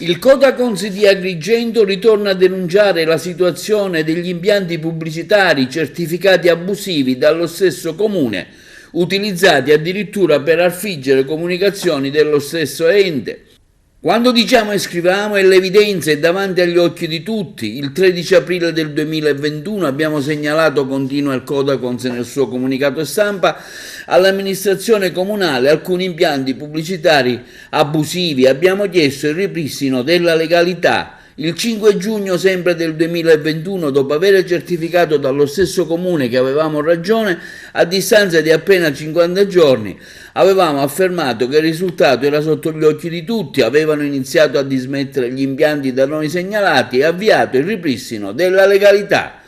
Il Codacons di Agrigento ritorna a denunciare la situazione degli impianti pubblicitari certificati abusivi dallo stesso comune, utilizzati addirittura per affiggere comunicazioni dello stesso ente. Quando diciamo e scriviamo è l'evidenza, è davanti agli occhi di tutti. Il 13 aprile del 2021 abbiamo segnalato, continua il Codacons nel suo comunicato stampa, all'amministrazione comunale alcuni impianti pubblicitari abusivi. Abbiamo chiesto il ripristino della legalità. Il 5 giugno sempre del 2021, dopo aver certificato dallo stesso comune che avevamo ragione, a distanza di appena 50 giorni, avevamo affermato che il risultato era sotto gli occhi di tutti, avevano iniziato a dismettere gli impianti da noi segnalati e avviato il ripristino della legalità.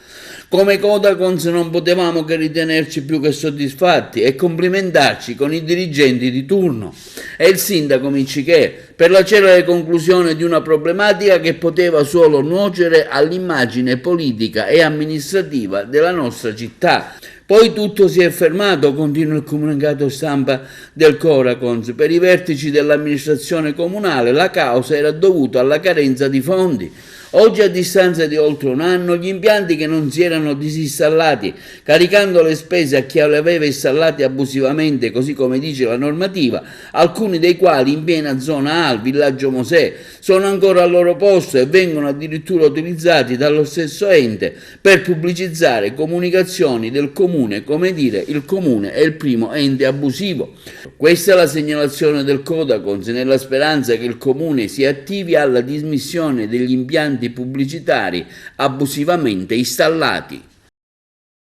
Come Codacons non potevamo che ritenerci più che soddisfatti e complimentarci con i dirigenti di turno e il sindaco Miccichè per la celere conclusione di una problematica che poteva solo nuocere all'immagine politica e amministrativa della nostra città. Poi tutto si è fermato, continua il comunicato stampa del Codacons. Per i vertici dell'amministrazione comunale la causa era dovuta alla carenza di fondi. Oggi, a distanza di oltre un anno, gli impianti che non si erano disinstallati, caricando le spese a chi li aveva installati abusivamente, così come dice la normativa, alcuni dei quali in piena zona A, al villaggio Mosè, sono ancora al loro posto e vengono addirittura utilizzati dallo stesso ente per pubblicizzare comunicazioni del comune, come dire il comune è il primo ente abusivo. Questa è la segnalazione del Codacons, nella speranza che il comune si attivi alla dismissione degli impianti pubblicitari abusivamente installati.